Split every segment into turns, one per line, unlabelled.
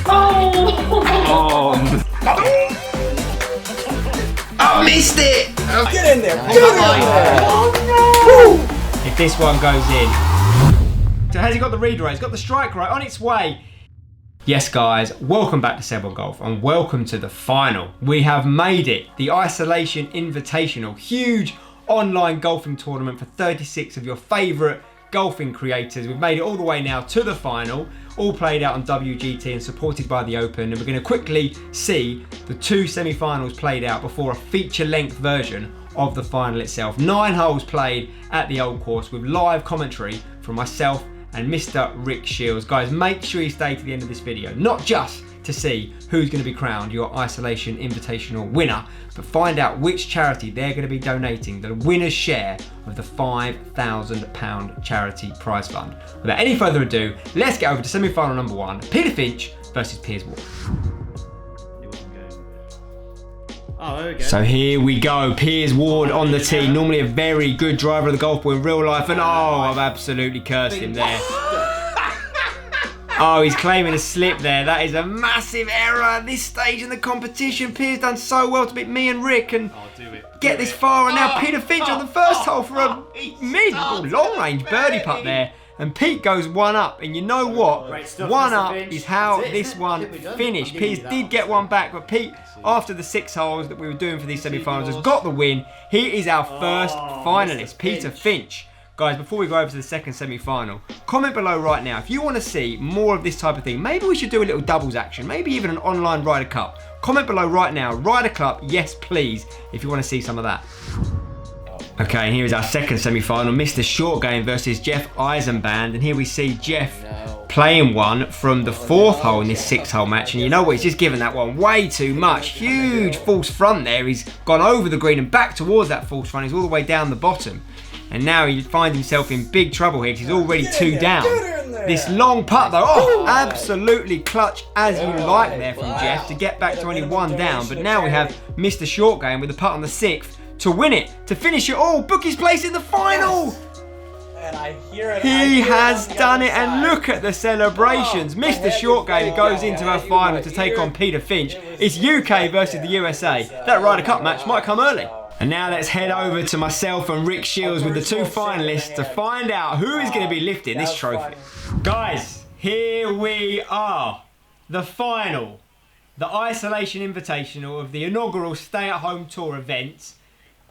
Oh! I missed it!
Get in there! Get in there!
Oh no! If this one goes in. So has he got the read right? He's got the strike right, on its way. Yes guys, welcome back to Seb on Golf and welcome to the final. We have made it, the Isolation Invitational, huge online golfing tournament for 36 of your favourite golfing creators. We've made it all the way now to the final, all played out on WGT and supported by the Open, and we're going to quickly see the two semi-finals played out before a feature-length version of the final itself. 9 holes played at the Old Course with live commentary from myself and Mr. Rick Shields. Guys, make sure you stay to the end of this video, not just to see who's going to be crowned your Isolation Invitational winner, but find out which charity they're going to be donating the winner's share of the £5,000 charity prize fund. Without any further ado, let's get over to semi-final number 1, Peter Finch versus Piers Ward.
Oh, there we go.
So here we go, Piers Ward on the tee. Normally a very good driver of the golf ball in real life, and oh, I've absolutely cursed him there. Oh, he's claiming a slip there. That is a massive error at this stage in the competition. Piers done so well to beat me and Rick and get this far, and now Peter Finch on the first hole for a long-range birdie putt there. And Pete goes 1 up, and you know what? 1 up is how this one finished. Piers did get 1 back, but Pete, after the 6 holes that we were doing for these semi-finals, has got the win. He is our first finalist, Peter Finch. Guys, before we go over to the second semi-final, comment below right now if you want to see more of this type of thing. Maybe we should do a little doubles action, maybe even an online Ryder Cup. Comment below right now, Ryder Cup, yes please, if you want to see some of that. Okay, and here is our second semi-final, Mr. Short Game versus Jeff Eisenband, and here we see Jeff playing one from the 4th hole in this 6-hole match, and you know what, he's just given that one way too much. Huge false front there. He's gone over the green and back towards that false front. He's all the way down the bottom, and now he finds himself in big trouble here because he's already 2 down. This long putt though, oh, absolutely clutch as you like there from Jeff to get back to only 1 down, but now we have Mr. Short Game with the putt on the 6th to win it, to finish it all, book his place in the final.
And I hear it.
He has done it, and look at the celebrations. Mr. Short Game goes into our final to take on Peter Finch. It's UK versus the USA. That Ryder Cup match might come early. And now let's head over to myself and Rick Shields with the 2 finalists to find out who is going to be lifting this trophy. Guys, here we are. The final. The Isolation Invitational of the inaugural stay-at-home tour events.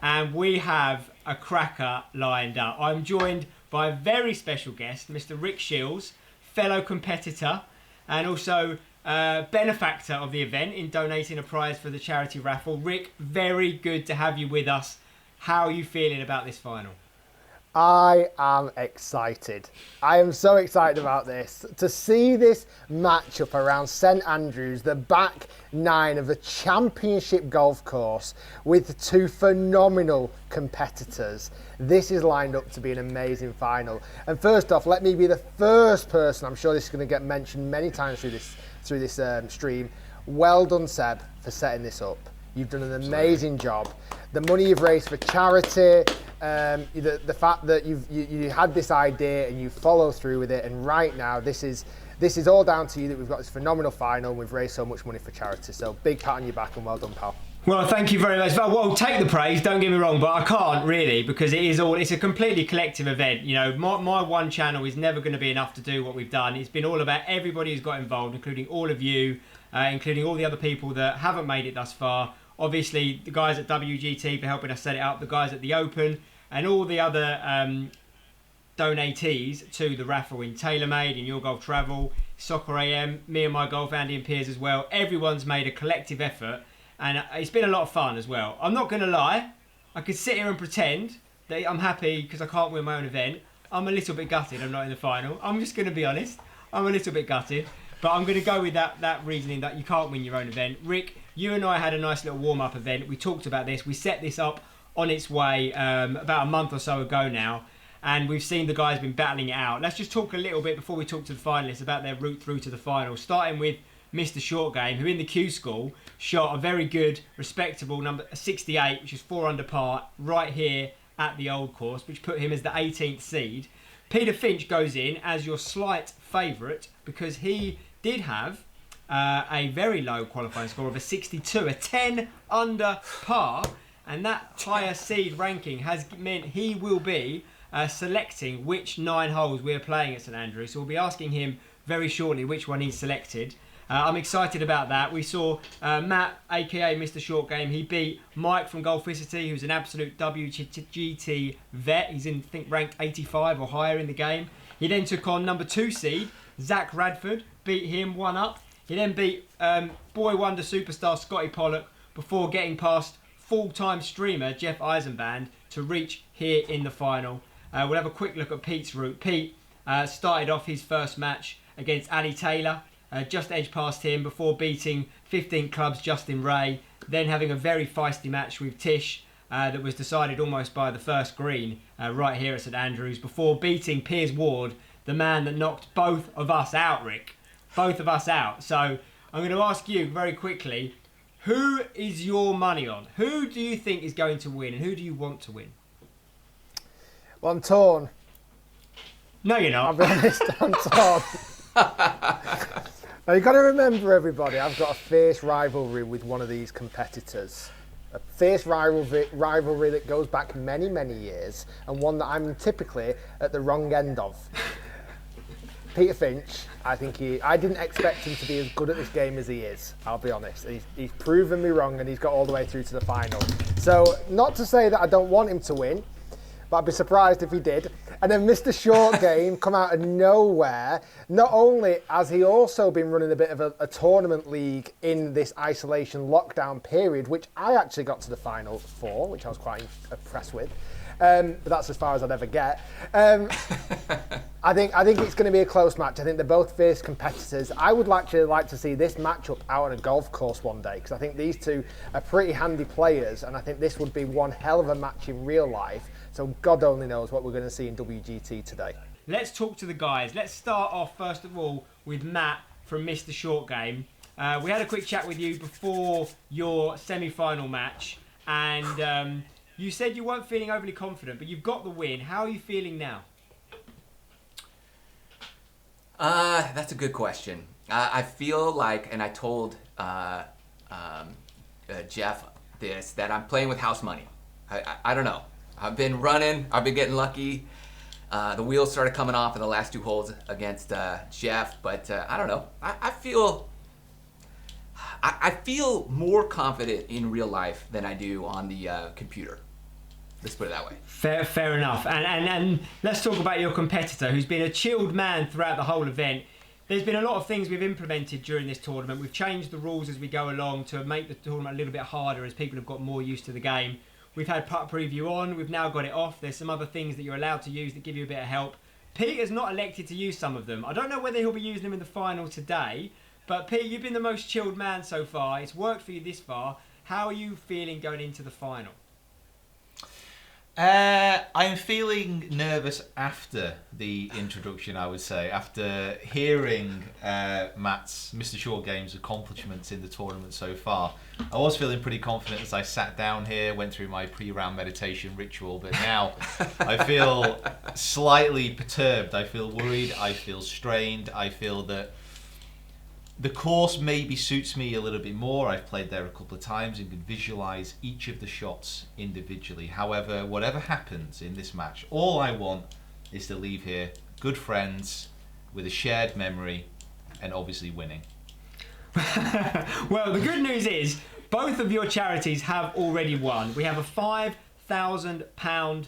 And we have a cracker lined up. I'm joined by a very special guest, Mr. Rick Shields, fellow competitor and also benefactor of the event in donating a prize for the charity raffle. Rick, very good to have you with us. How are you feeling about this final?
I am excited. I am so excited about this. To see this matchup around St Andrews, the back 9 of a championship golf course with 2 phenomenal competitors. This is lined up to be an amazing final. And first off, let me be the first person, I'm sure this is going to get mentioned many times through this stream. Well done, Seb, for setting this up. You've done an amazing job. The money you've raised for charity, the fact that you had this idea and you follow through with it, and right now this is all down to you that we've got this phenomenal final and we've raised so much money for charity. So big pat on your back and well done, pal.
Well, thank you very much. Well, take the praise, don't get me wrong, but I can't really, because it's a completely collective event. You know, my one channel is never going to be enough to do what we've done. It's been all about everybody who's got involved, including all of you, including all the other people that haven't made it thus far. Obviously, the guys at WGT for helping us set it up, the guys at the Open, and all the other donatees to the raffle in TaylorMade, in Your Golf Travel, Soccer AM, me and my golf, Andy and Piers as well. Everyone's made a collective effort, and it's been a lot of fun as well. I'm not going to lie, I could sit here and pretend that I'm happy because I can't win my own event. I'm a little bit gutted I'm not in the final. I'm just going to be honest. I'm a little bit gutted, but I'm going to go with that reasoning that you can't win your own event. Rick, you and I had a nice little warm-up event. We talked about this. We set this up on its way about a month or so ago now, and we've seen the guys been battling it out. Let's just talk a little bit before we talk to the finalists about their route through to the final, starting with Mr. Short Game, who in the Q School shot a very good, respectable number 68, which is 4 under par, right here at the Old Course, which put him as the 18th seed. Peter Finch goes in as your slight favourite because he did have a very low qualifying score of a 62, a 10 under par, and that higher seed ranking has meant he will be selecting which 9 holes we are playing at St Andrews. So we'll be asking him very shortly which one he's selected. I'm excited about that. We saw Matt, aka Mr. Short Game. He beat Mike from Golficity, who's an absolute WGT vet. He's in, I think, ranked 85 or higher in the game. He then took on number 2 seed, Zach Radford, beat him 1 up. He then beat boy wonder superstar Scotty Pollock before getting past full-time streamer Jeff Eisenband to reach here in the final. We'll have a quick look at Pete's route. Pete started off his first match against Ali Taylor. Just edged past him before beating 15 clubs Justin Ray, then having a very feisty match with Tish that was decided almost by the first green right here at St Andrews, before beating Piers Ward, the man that knocked both of us out, Rick. Both of us out. So I'm going to ask you very quickly, who is your money on? Who do you think is going to win and who do you want to win?
Well, I'm torn.
No, you're not.
I'll be honest, I'm torn. Now, you've got to remember, everybody, I've got a fierce rivalry with one of these competitors. A fierce rivalry that goes back many, many years, and one that I'm typically at the wrong end of. Peter Finch, I didn't expect him to be as good at this game as he is, I'll be honest. He's proven me wrong, and he's got all the way through to the final. So, not to say that I don't want him to win, but I'd be surprised if he did. And then Mr. Short Game come out of nowhere. Not only has he also been running a bit of a tournament league in this isolation lockdown period, which I actually got to the final for, which I was quite impressed with. But that's as far as I'd ever get. I think it's going to be a close match. I think they're both fierce competitors. I would actually like to see this matchup out on a golf course one day, because I think these two are pretty handy players, and I think this would be one hell of a match in real life. So God only knows what we're going to see in WGT today.
Let's talk to the guys. Let's start off, first of all, with Matt from Mr. Short Game. We had a quick chat with you before your semi-final match, and you said you weren't feeling overly confident, but you've got the win. How are you feeling now?
That's a good question. I feel like, and I told Jeff this, that I'm playing with house money. I don't know. I've been running. I've been getting lucky. The wheels started coming off in the last 2 holes against Jeff, but I don't know. I feel more confident in real life than I do on the computer. Let's put it that way.
Fair enough. And let's talk about your competitor, who's been a chilled man throughout the whole event. There's been a lot of things we've implemented during this tournament. We've changed the rules as we go along to make the tournament a little bit harder as people have got more used to the game. We've had putt preview on, we've now got it off. There's some other things that you're allowed to use that give you a bit of help. Pete has not elected to use some of them. I don't know whether he'll be using them in the final today, but Pete, you've been the most chilled man so far. It's worked for you this far. How are you feeling going into the final?
I'm feeling nervous after the introduction, I would say. After hearing Matt's Mr. Short Game's accomplishments in the tournament so far, I was feeling pretty confident as I sat down here, went through my pre-round meditation ritual, but now I feel slightly perturbed. I feel worried, I feel strained, I feel that the course maybe suits me a little bit more. I've played there a couple of times and can visualise each of the shots individually. However, whatever happens in this match, all I want is to leave here good friends with a shared memory and obviously winning.
Well, the good news is both of your charities have already won. We have a £5,000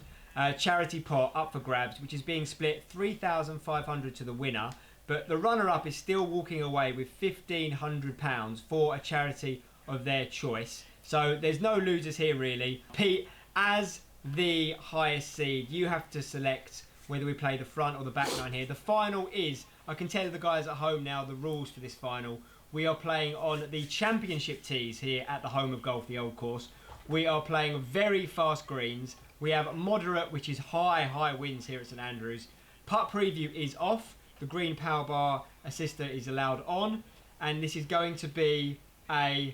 charity pot up for grabs, which is being split £3,500 to the winner. But the runner-up is still walking away with £1,500 for a charity of their choice. So there's no losers here, really. Pete, as the highest seed, you have to select whether we play the front or the back nine here. The final is, I can tell the guys at home now the rules for this final. We are playing on the championship tees here at the home of golf, the old course. We are playing very fast greens. We have moderate, which is high winds here at St Andrews. Putt preview is off. The green power bar assister is allowed on, and this is going to be a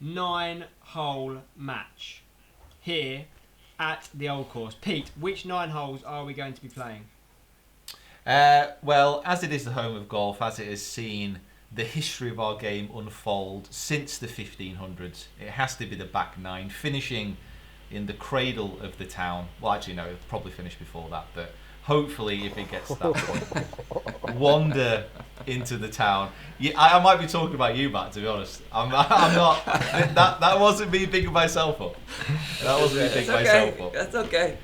9-hole match here at the old course. Pete, which 9 holes are we going to be playing?
Well, as it is the home of golf, as it has seen the history of our game unfold since the 1500s, it has to be the back nine, finishing in the cradle of the town. Well, actually, no, it'll probably finish before that, but hopefully, if it gets to that point, wander into the town. Yeah, I might be talking about you, Matt. To be honest, I'm not. That wasn't me bigging myself up. That wasn't me bigging myself up.
That's okay.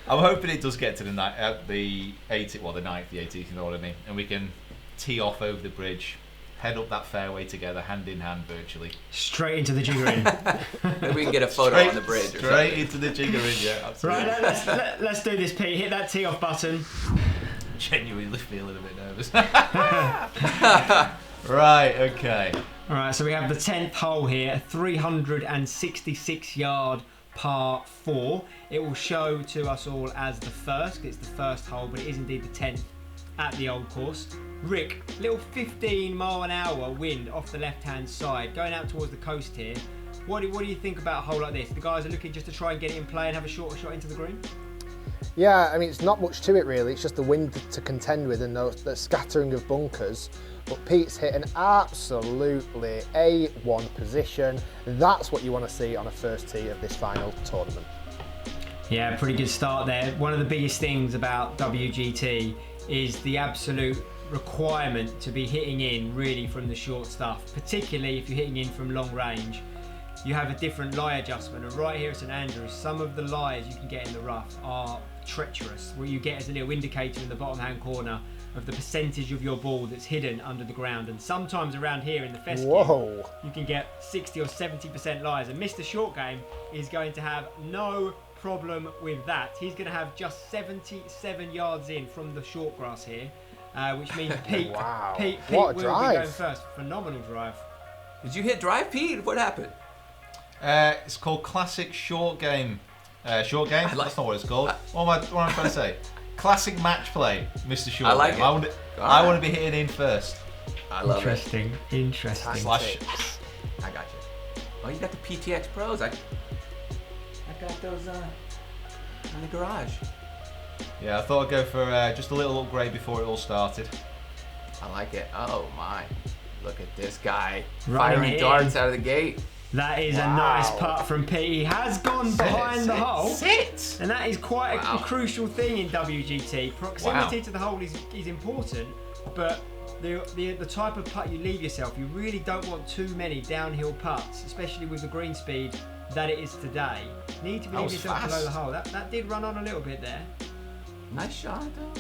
I'm hoping it does get to the 90th, the 18th, you know what I mean, and we can tee off over the bridge, head up that fairway together, hand in hand, virtually.
Straight into the jigger in.
Maybe we can get a photo on the bridge.
Straight into the jigger in, yeah, absolutely.
Right, let's do this, Pete. Hit that tee off button.
Genuinely feeling a bit nervous. Right, okay.
All right, so we have the 10th hole here, a 366-yard par 4. It will show to us all as the first. It's the first hole, but it is indeed the 10th at the old course. Rick, little 15-mile-an-hour wind off the left-hand side, going out towards the coast here. What do you think about a hole like this? The guys are looking just to try and get it in play and have a shorter shot into the green?
Yeah, I mean, it's not much to it really. It's just the wind to contend with and the scattering of bunkers. But Pete's hit an absolutely A1 position. That's what you want to see on a first tee of this final tournament.
Yeah, pretty good start there. One of the biggest things about WGT is the absolute requirement to be hitting in really from the short stuff, particularly if you're hitting in from long range. You have a different lie adjustment, and right here at St Andrews, some of the lies you can get in the rough are treacherous. What you get is a little indicator in the bottom hand corner of the percentage of your ball that's hidden under the ground, and sometimes around here in the fescue, you can get 60 or 70% lies, and Mr. Short Game is going to have no problem with that. He's going to have just 77 yards in from the short grass here, which means Pete,
Wow.
Pete
What a
will
drive.
be going first. Phenomenal drive.
Did you hit drive, Pete? What happened?
It's called Classic Short Game. Short Game? That's not what it's called. What am I trying to say? Classic match play, Mr. Short
I like
Game.
it.
I want to be hitting in first.
I love
Interesting.
Slash.
it. I got you. Oh, you got the PTX Pros. I got those in the garage.
Yeah, I thought I'd go for just a little upgrade before it all started.
I like it. Oh my. Look at this guy.
Running
Firing
it
darts
in.
out of the gate.
That is a nice putt from Pete. He has gone behind the hole.
Sit.
And that is quite a crucial thing in WGT. Proximity to the hole is important, but the type of putt you leave yourself, you really don't want too many downhill putts, especially with the green speed that it is today. You need to leave yourself below the hole. That did run on a little bit there.
Nice shot, though.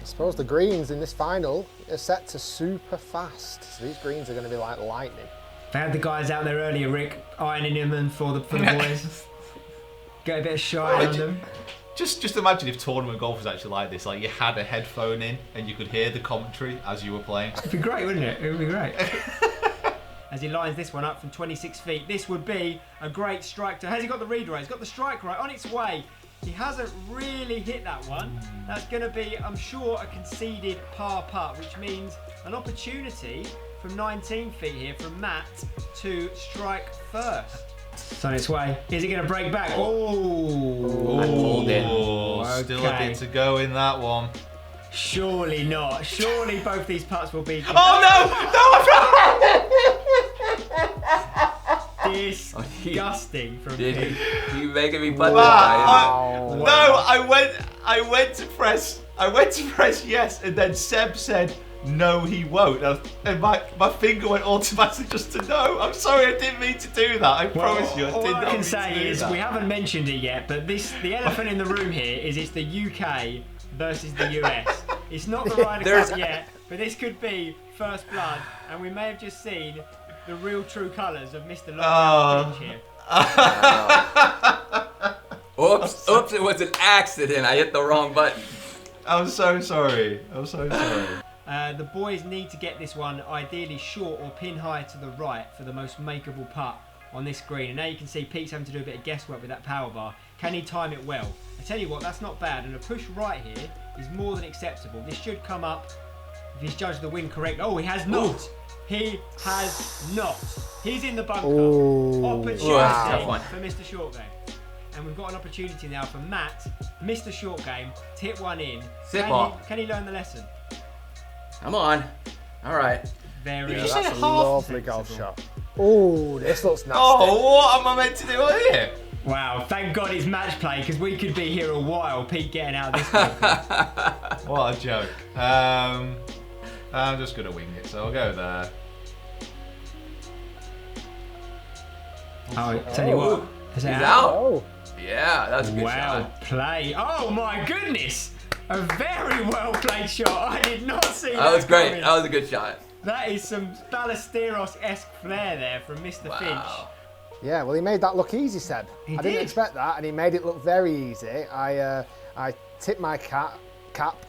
I suppose the greens in this final are set to super fast. So these greens are going to be like lightning.
They had the guys out there earlier, Rick, ironing them and for the boys. Get a bit of shine on them.
Just imagine if tournament golf was actually like this. Like you had a headphone in and you could hear the commentary as you were playing.
It'd be great, wouldn't it? It would be great. As he lines this one up from 26 feet, this would be a great strike. Has he got the read right? He's got the strike right on its way. He hasn't really hit that one. That's going to be, I'm sure, a conceded par putt, which means an opportunity from 19 feet here from Matt to strike first. It's on its way. Is it going to break back? Oh!
I pulled it.
Still a bit to go in that one.
Surely not. Surely both these putts will be.
Oh no!
Disgusting from
Did
Pete.
you making me putt
Wow.
this
No, I went to press yes, and then Seb said no, he won't, and my finger went automatically just to no. I'm sorry, I didn't mean to do that. I promise you, I
all
did
I
not
can
mean
say
to do
is
that.
we haven't mentioned it yet, but the elephant in the room here is it's the UK versus the US. It's not the Ryder Cup yet, but this could be first blood, and we may have just seen the real true colours of Mr. Lockdown Finch here.
Oops, it was an accident. I hit the wrong button.
I'm so sorry.
The boys need to get this one ideally short or pin high to the right for the most makeable putt on this green. And now you can see Pete's having to do a bit of guesswork with that power bar. Can he time it well? I tell you what, that's not bad. And a push right here is more than acceptable. This should come up if he's judged the wind correct. Oh, he has not. Ooh. He has not. He's in the bunker.
Ooh.
Opportunity
Wow.
for Mr. Short Game. and we've got an opportunity now for Matt, Mr. Short Game, to hit one in.
Sit ball.
Can he learn the lesson?
Come on. All right.
Very
Yeah,
you say
that's a
half
lovely golf shot. Oh, this looks nasty.
Oh, what am I meant to do here?
Wow, thank God it's match play, because we could be here a while, Pete getting out of this one.
What a joke. I'm just going to wing it, so I'll go there.
Oh, tell you what. Is it
He's
out?
out.
Oh,
Yeah, that was a good
Wow,
shot.
play. Oh my goodness. A very well played shot. I did not see that.
That was great.
coming.
That was a good shot.
That is some Ballesteros-esque flair there from Mr.
Wow.
Finch.
yeah. Well, he made that look easy, Seb.
He
I didn't
did.
expect that, and he made it look very easy. I tipped my cap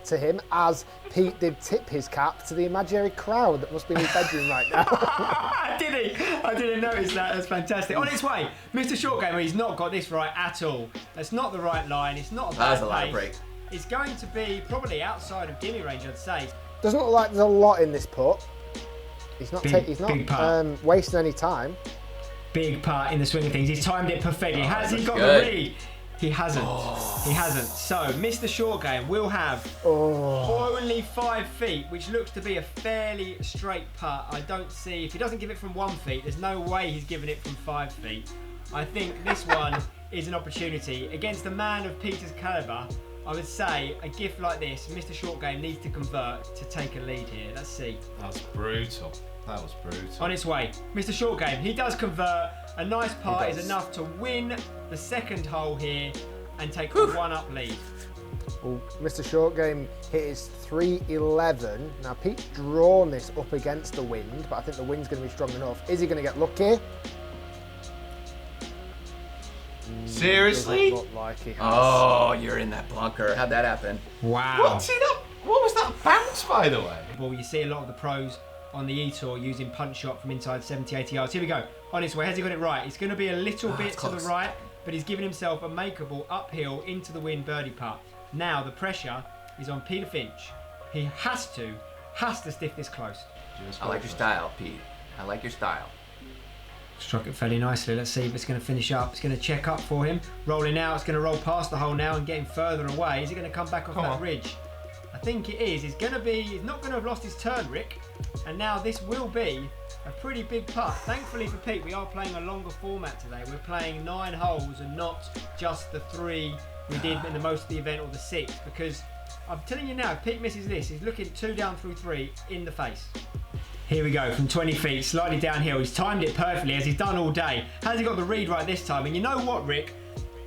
to him, as Pete did tip his cap to the imaginary crowd that must be in his bedroom right now.
Did he? I didn't notice that. That's fantastic. On its way, Mr. Short Gamer, he's not got this right at all. That's not the right line. It's not a bad
That was a lot of
pace.
break.
It's going to be probably outside of gimme range, I'd say.
Doesn't look like there's a lot in this putt. He's not.
Big-
He's not
big putt.
wasting any time.
Big part in the swing of things. He's timed it perfectly. Has he
that's
got
good.
the read? He hasn't. He hasn't. So, Mr. Short Game will have only 5 feet, which looks to be a fairly straight putt. I don't see, if he doesn't give it from 1 feet, there's no way he's giving it from 5 feet. I think this one is an opportunity. Against a man of Peter's calibre, I would say a gift like this, Mr. Short Game needs to convert to take a lead here. Let's see.
That's brutal. That was brutal.
On its way, Mr. Short Game, he does convert. A nice par
He
is
does.
enough to win the second hole here and take a 1-up lead.
Well, Mr. Short Game hit his 311. Now Pete's drawn this up against the wind, but I think the wind's going to be strong enough. Is he going to get lucky?
Seriously?
Doesn't look like he has.
Oh, you're in that bunker. How'd that happen?
Wow.
What was that bounce, by the way?
Well, you see a lot of the pros on the E-Tour using punch shot from inside 70, 80 yards. Here we go. On his way, has he got it right? It's going to be a little bit
it's
to the
close.
right, but he's given himself a makeable uphill into the wind birdie putt. Now the pressure is on Peter Finch. He has to stiff this close.
I like your style, Pete. I like your style.
Struck it fairly nicely. Let's see if it's going to finish up. It's going to check up for him. Rolling out. It's going to roll past the hole now and getting further away. Is he going to come back off that ridge? I think it is. He's going to be. He's not going to have lost his turn, Rick. And now this will be a pretty big putt. Thankfully for Pete, we are playing a longer format today. We're playing 9 holes and not just the 3 we did in the most of the event or the 6. Because I'm telling you now, if Pete misses this, he's looking 2 down through 3 in the face. Here we go, from 20 feet, slightly downhill. He's timed it perfectly, as he's done all day. Has he got the read right this time? And you know what, Rick?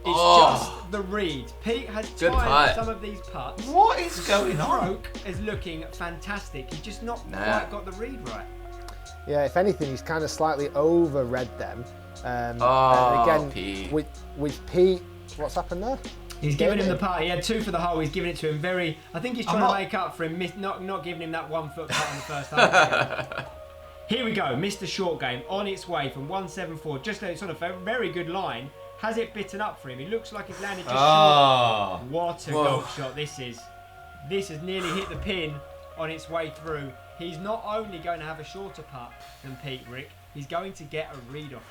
It's just the read. Pete has
Good
timed
putt.
some of these putts.
What is going on?
Stroke is looking fantastic. He's just not quite got the read right.
Yeah, if anything, he's kind of slightly over-read them.
Oh,
and again,
Pete.
with Pete, what's happened there?
He's given him the putt. He had 2 for the hole. He's giving it to him very. I think he's trying
not-
to make up for him not giving him that 1 foot putt on the first hole. Here we go, Mr. Short Game on its way from 174. Just a sort of a very good line. Has it bitten up for him? He looks like he's landed just
Oh.
short. What a golf shot this is. This has nearly hit the pin on its way through. He's not only going to have a shorter putt than Pete, Rick, he's going to get a read off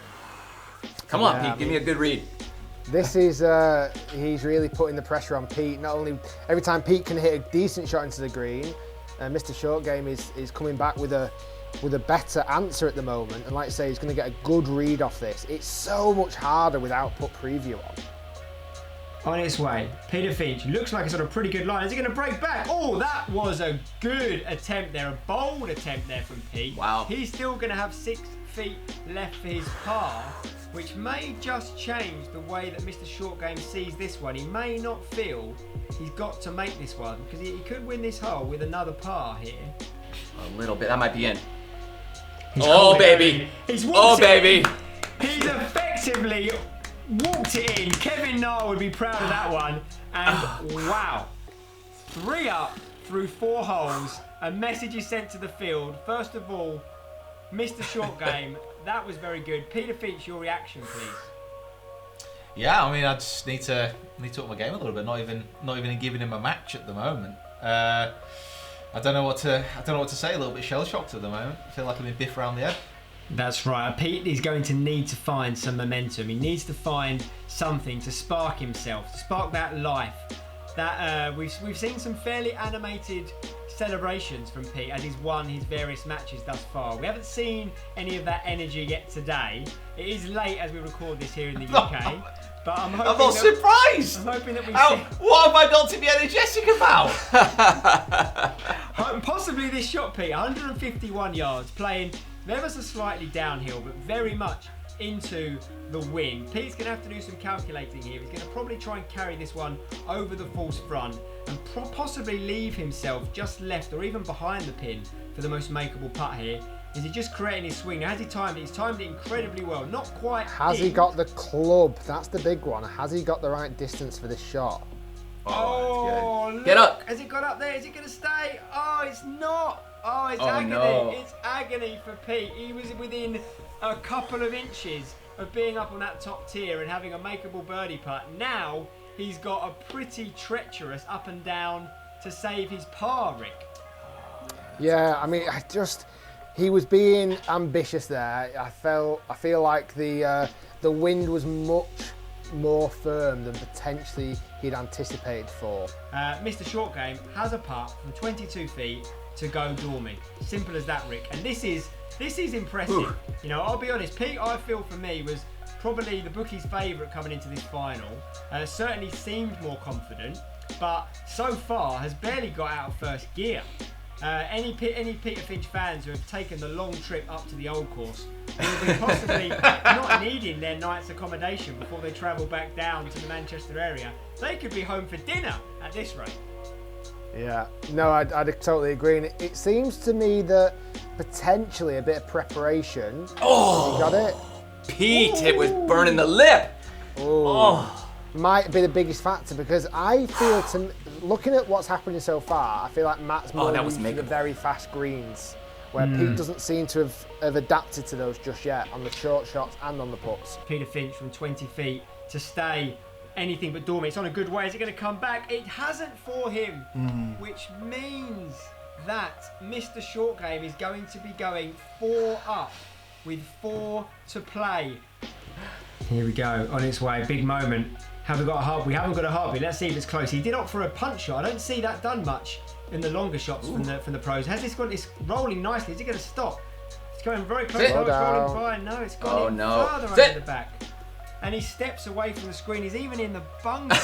him.
Come on,
Yeah,
Pete. Give me a good read.
This is, he's really putting the pressure on Pete. Not only, every time Pete can hit a decent shot into the green, Mr. Short Game is coming back with a better answer at the moment. And like I say, he's going to get a good read off this. It's so much harder with output preview on.
On its way, Peter Finch looks like it's on a pretty good line. Is he going to break back? Oh, that was a good attempt there, a bold attempt there from Pete.
Wow.
He's still going to have 6 feet left for his par, which may just change the way that Mr. Short Game sees this one. He may not feel he's got to make this one, because he could win this hole with another par here.
A little bit. That might be in.
He's
Oh,
called it
baby.
early. He's
Oh,
walked it
baby.
in. He's effectively walked it in. Kevin Na would be proud of that one. And wow, 3 up through 4 holes. A message is sent to the field. First of all, Mr. Short Game, that was very good. Peter Finch, your reaction, please.
Yeah, I mean, I just need to up my game a little bit. Not even giving him a match at the moment. I don't know what to say. A little bit shell shocked at the moment. I feel like I'm in Biff around the head.
That's right. Pete is going to need to find some momentum. He needs to find something to spark himself, to spark that life. That we've seen some fairly animated celebrations from Pete as he's won his various matches thus far. We haven't seen any of that energy yet today. It is late as we record this here in the UK, but I'm
not surprised.
I'm hoping that we
what have I got to be energetic about?
Possibly this shot, Pete. 151 yards, playing ever so slightly downhill, but very much into the win. Pete's going to have to do some calculating here. He's going to probably try and carry this one over the false front and possibly leave himself just left or even behind the pin for the most makeable putt here. Is he just creating his swing? Now, has he timed it? He's timed it incredibly well. Not quite.
Has he got the club? That's the big one. Has he got the right distance for this shot?
Oh, look.
Get up.
Has it got up there? Is it going to stay? Oh, it's not. Oh, it's agony.
No.
It's agony for Pete. He was within a couple of inches of being up on that top tier and having a makeable birdie putt. Now he's got a pretty treacherous up and down to save his par, Rick.
Yeah, I mean, he was being ambitious there. I feel like the wind was much more firm than potentially he'd anticipated for.
Mr. Short Game has a putt from 22 feet to go dorming. Simple as that, Rick. And this is impressive.
Ooh.
You know, I'll be honest, Pete, I feel for me, was probably the bookies' favourite coming into this final. Certainly seemed more confident, but so far has barely got out of first gear. Any Peter Finch fans who have taken the long trip up to the old course will be possibly not needing their night's accommodation before they travel back down to the Manchester area. They could be home for dinner at this rate.
Yeah, no, I'd totally agree. And it seems to me that potentially a bit of preparation.
Oh,
you got it?
Pete, it was burning the lip.
Oh, might be the biggest factor because I feel, looking at what's happening so far, I feel like Matt's more used to the very fast greens, where Pete doesn't seem to have adapted to those just yet on the short shots and on the putts.
Peter Finch from 20 feet to stay anything but dormant. It's on a good way. Is it going to come back? It hasn't for him, which means that Mr. Short Game is going to be going 4 up with 4 to play. Here we go, on its way. Big moment. Have we got a heartbeat? We haven't got a heartbeat. Let's see if it's close. He did opt for a punch shot. I don't see that done much in the longer shots from the pros. Has this got? It's rolling nicely. Is it going to stop? It's going very close. Oh, it's rolling by. No, it's gone further under the back. And he steps away from the screen. He's even in the bunker.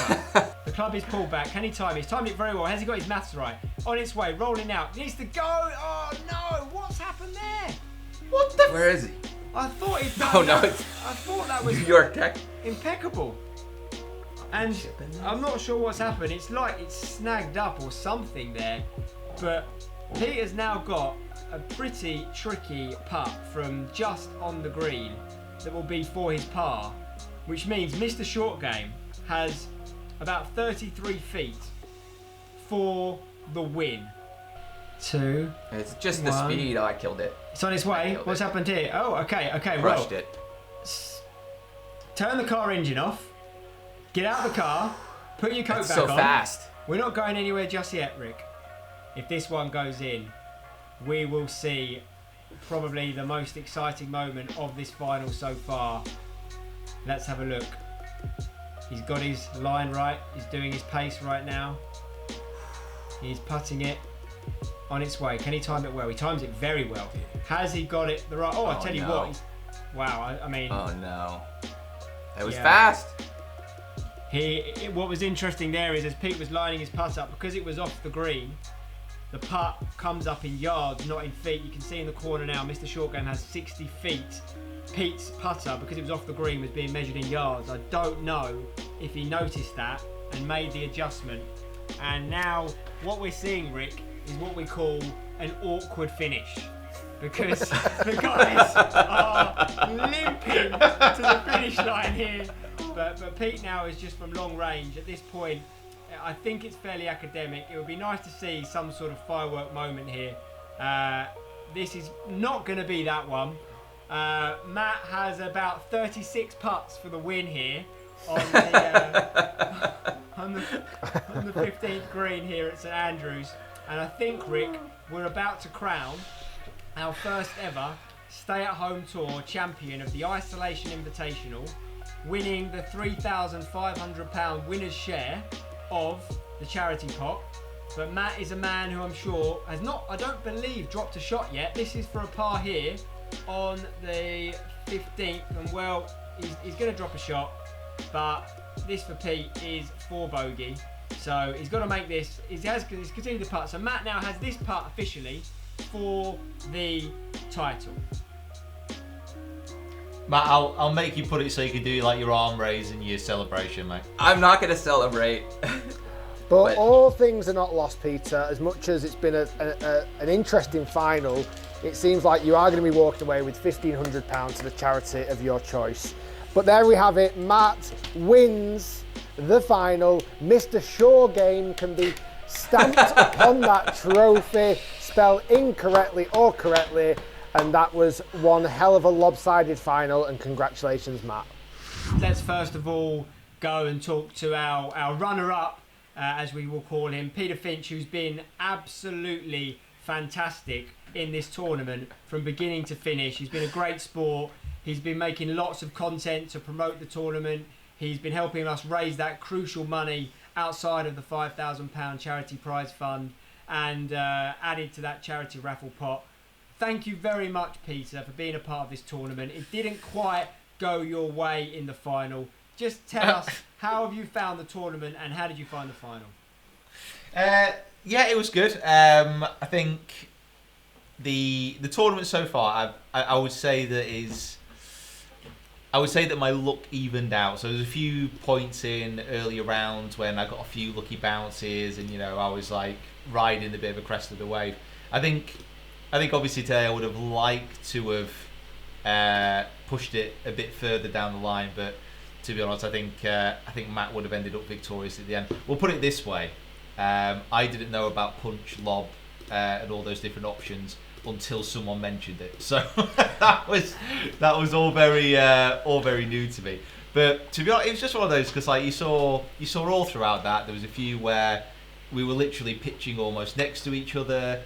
The club is pulled back. Can he time it? He's timed it very well. Has he got his maths right? On its way, rolling out. Needs to go. Oh no! What's happened there?
What the? Where is he?
I thought he'd done
Oh no!
I thought that was
New York Tech.
impeccable. And I'm not sure what's happened. It's like it's snagged up or something there. But Peter's now got a pretty tricky putt from just on the green that will be for his par, which means Mr. Short Game has about 33 feet for the win. 2.
It's just the speed. Oh, I killed it.
It's on its way. What's happened here? Oh, okay.
Crushed it.
Turn the car engine off. Get out of the car. Put your coat
It's
back
so
on.
fast.
We're not going anywhere just yet, Rick. If this one goes in, we will see probably the most exciting moment of this final so far. Let's have a look. He's got his line right. He's doing his pace right now. He's putting it on its way. Can he time it well? He times it very well. Has he got it the right? Oh, I tell you what. Wow. I mean.
Oh no. That was fast.
What was interesting there is as Pete was lining his putt up, because it was off the green, the putt comes up in yards, not in feet. You can see in the corner now, Mr. Short Game has 60 feet. Pete's putter, because it was off the green, was being measured in yards. I don't know if he noticed that and made the adjustment. And now what we're seeing, Rick, is what we call an awkward finish. Because the guys are limping to the finish line here. But Pete now is just from long range. At this point, I think it's fairly academic. It would be nice to see some sort of firework moment here. This is not going to be that one. Matt has about 36 putts for the win here on the 15th green here at St Andrews. And I think, Rick, we're about to crown our first ever stay-at-home tour champion of the Isolation Invitational, winning the £3,500 winner's share of the charity pot. But Matt is a man who I'm sure has not, I don't believe, dropped a shot yet. This is for a par here on the 15th, and well, he's going to drop a shot, but this for Pete is 4 bogey. So he's got to make this. He's continued the putt. So Matt now has this putt officially for the title.
Matt, I'll make you put it so you can do like your arm raise and your celebration, mate.
I'm not going to celebrate.
But all things are not lost, Peter. As much as it's been an interesting final, it seems like you are going to be walking away with £1,500 to the charity of your choice. But there we have it. Matt wins the final. Mr. Shore Game can be stamped upon that trophy, spelled incorrectly or correctly, and that was one hell of a lopsided final, and congratulations, Matt.
Let's first of all go and talk to our runner-up, as we will call him, Peter Finch, who's been absolutely fantastic in this tournament from beginning to finish. He's been a great sport. He's been making lots of content to promote the tournament. He's been helping us raise that crucial money outside of the £5,000 charity prize fund and added to that charity raffle pot. Thank you very much, Peter, for being a part of this tournament. It didn't quite go your way in the final. Just tell us, how have you found the tournament and how did you find the final?
Yeah, it was good. I think the tournament so far, I would say that my luck evened out. So there's a few points in earlier rounds when I got a few lucky bounces, and I was like riding a bit of a crest of the wave. I think obviously today I would have liked to have pushed it a bit further down the line, but to be honest, I think Matt would have ended up victorious at the end. We'll put it this way: I didn't know about punch, lob, and all those different options until someone mentioned it. So that was all very new to me. But to be honest, it was just one of those, because like you saw all throughout that there was a few where we were literally pitching almost next to each other.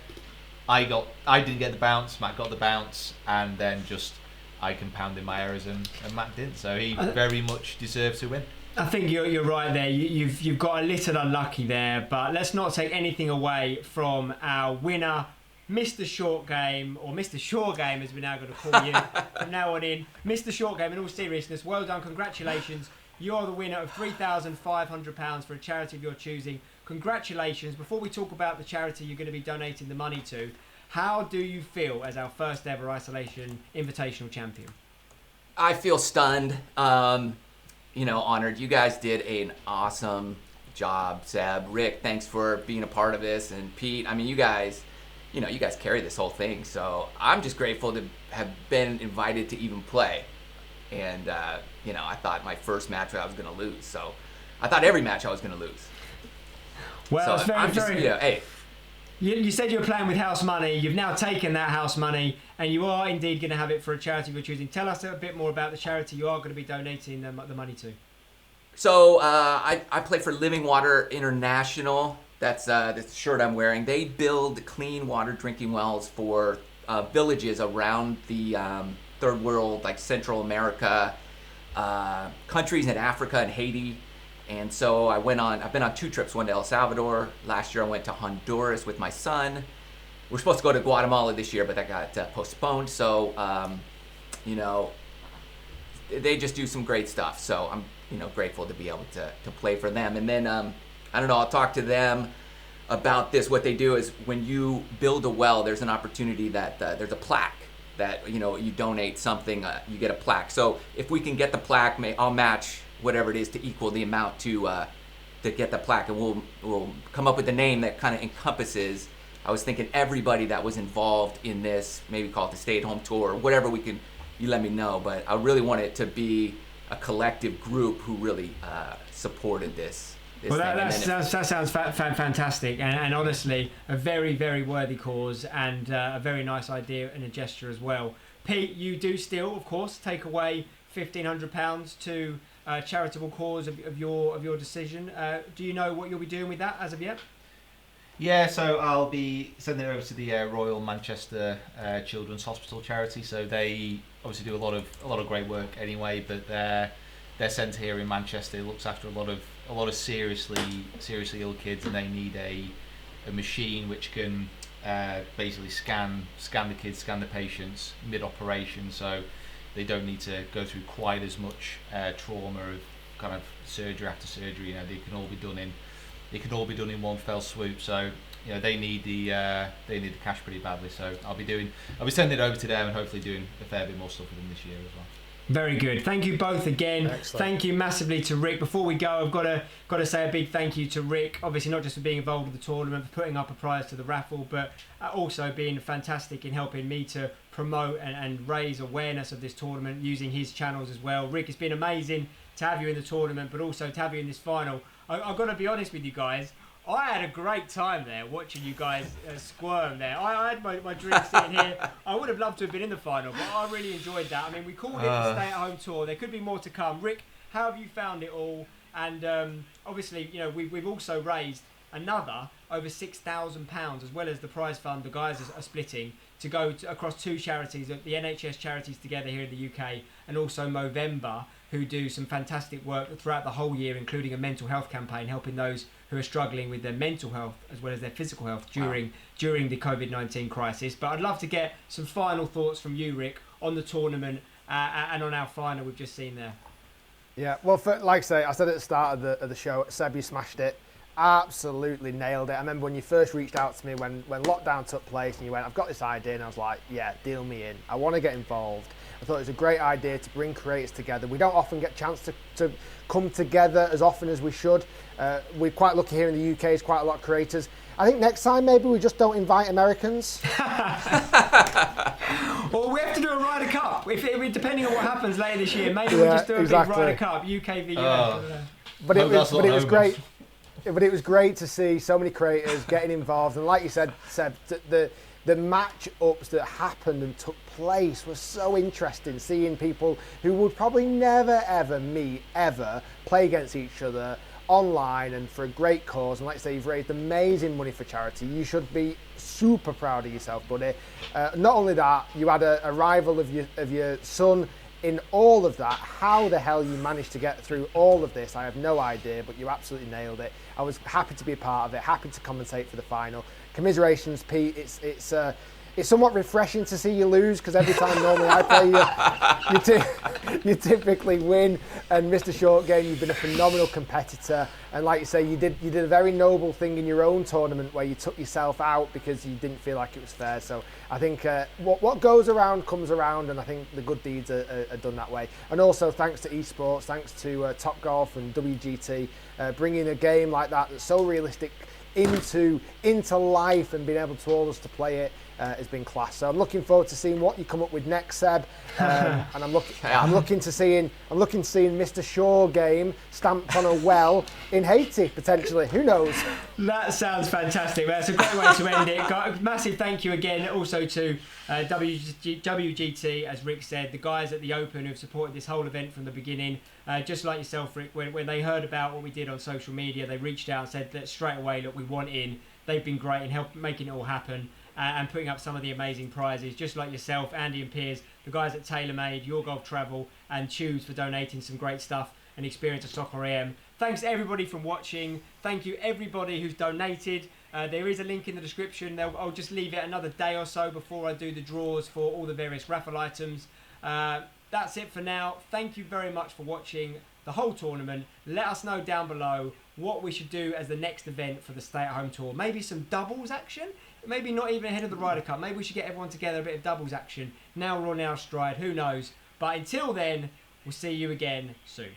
I didn't get the bounce, Matt got the bounce, and then just I compounded my errors and Matt didn't. So he very much deserved to win.
I think you're right there. You've got a little unlucky there, but let's not take anything away from our winner, Mr. Short Game, or Mr. Shore Game as we're now going to call you from now on in. Mr. Short Game, in all seriousness, well done, congratulations. You're the winner of £3,500 for a charity of your choosing. Congratulations. Before we talk about the charity you're going to be donating the money to, how do you feel as our first ever Isolation Invitational champion?
I feel stunned, honored. You guys did an awesome job, Seb. Rick, thanks for being a part of this. And Pete, I mean, you guys carry this whole thing. So I'm just grateful to have been invited to even play. And, I thought my first match I was going to lose. So I thought every match I was going to lose.
Well,
so
it's very,
hey.
You said you were playing with house money. You've now taken that house money, and you are indeed going to have it for a charity of your choosing. Tell us a bit more about the charity you are going to be donating the money to.
So I play for Living Water International. That's the shirt I'm wearing. They build clean water drinking wells for villages around the third world, like Central America, countries in Africa and Haiti. And so I've been on 2 trips, one to El Salvador. Last year I went to Honduras with my son. We're supposed to go to Guatemala this year, but that got postponed. So, they just do some great stuff. So I'm, grateful to be able to play for them. And then, I'll talk to them about this. What they do is when you build a well, there's an opportunity that there's a plaque that, you donate something, you get a plaque. So if we can get the plaque, I'll match whatever it is to equal the amount to get the plaque, and we'll come up with a name that kind of encompasses. I was thinking everybody that was involved in this, maybe call it the stay-at-home tour or whatever we can. You let me know, but I really want it to be a collective group who really supported this.
Well, that sounds fantastic, and honestly, a very, very worthy cause, and a very nice idea and a gesture as well. Pete, you do still, of course, take away £1,500 to charitable cause of your decision. Do you know what you'll be doing with that as of yet?
Yeah, so I'll be sending it over to the Royal Manchester Children's Hospital charity. So they obviously do a lot of great work anyway, but their centre here in Manchester looks after a lot of seriously ill kids, and they need a machine which can basically scan the kids, scan the patients mid-operation, so they don't need to go through quite as much trauma of kind of surgery after surgery. You know, they can all be done in one fell swoop. So you know, they need the cash pretty badly. So I'll be sending it over to them and hopefully doing a fair bit more stuff with them this year as well.
Very good. Thank you both again.
Excellent. Thank
you massively to Rick. Before we go, I've got to say a big thank you to Rick. Obviously, not just for being involved with the tournament, for putting up a prize to the raffle, but also being fantastic in helping me to promote and raise awareness of this tournament using his channels as well. Rick, it's been amazing to have you in the tournament, but also to have you in this final. I've got to be honest with you guys. I had a great time there watching you guys squirm there. I had my drink sitting here. I would have loved to have been in the final, but I really enjoyed that. I mean, we called it the stay-at-home tour. There could be more to come. Rick, how have you found it all? And obviously, you know, we've also raised another over £6,000, as well as the prize fund the guys are splitting, to go across two charities, the NHS charities together here in the UK, and also Movember, who do some fantastic work throughout the whole year, including a mental health campaign, helping those who are struggling with their mental health as well as their physical health during the COVID-19 crisis. But I'd love to get some final thoughts from you, Rick, on the tournament and on our final we've just seen there.
Yeah, well, like I say, I said at the start of the show, Seb, you smashed it. Absolutely nailed it. I remember when you first reached out to me when lockdown took place and you went, I've got this idea, and I was like, yeah, deal me in. I want to get involved. I thought it was a great idea to bring creators together. We don't often get a chance to come together as often as we should. We're quite lucky here in the UK, there's quite a lot of creators. I think next time maybe we just don't invite Americans.
Or we have to do a Ryder Cup. If depending on what happens later this year, maybe we'll just do a big Ryder Cup, UK v US.
But it was great. But it was great to see so many creators getting involved, and like you said, Seb, the match-ups that happened and took place were so interesting. Seeing people who would probably never ever meet ever play against each other online and for a great cause. And like I say, you've raised amazing money for charity. You should be super proud of yourself, buddy. Not only that, you had a rival of your son in all of that. How the hell you managed to get through all of this, I have no idea, but you absolutely nailed it. I was happy to be a part of it, happy to commentate for the final. Commiserations, Pete. It's somewhat refreshing to see you lose, because every time normally I play you typically win. And Mr. Short Game, you've been a phenomenal competitor. And like you say, you did a very noble thing in your own tournament where you took yourself out because you didn't feel like it was fair. So I think what goes around comes around, and I think the good deeds are done that way. And also thanks to esports, thanks to Top Golf and WGT, bringing a game like that that's so realistic into life and being able to all of us to play it has been class. So I'm looking forward to seeing what you come up with next, Seb. And I'm looking to seeing Mr. Shaw Game stamped on a well in Haiti potentially. Who knows?
That sounds fantastic. That's a great way to end it. Massive thank you again also to WGT, as Rick said, the guys at the Open who've supported this whole event from the beginning. Just like yourself, Rick, when they heard about what we did on social media, they reached out and said that straight away, look, we want in. They've been great in making it all happen and putting up some of the amazing prizes, just like yourself, Andy and Piers, the guys at TaylorMade, Your Golf Travel, and Choose for donating some great stuff and experience of Soccer AM. Thanks to everybody from watching. Thank you everybody who's donated. There is a link in the description. I'll just leave it another day or so before I do the draws for all the various raffle items. That's it for now. Thank you very much for watching the whole tournament. Let us know down below what we should do as the next event for the stay-at-home tour. Maybe some doubles action? Maybe not even ahead of the Ryder Cup. Maybe we should get everyone together, a bit of doubles action. Now we're on our stride, who knows? But until then, we'll see you again soon.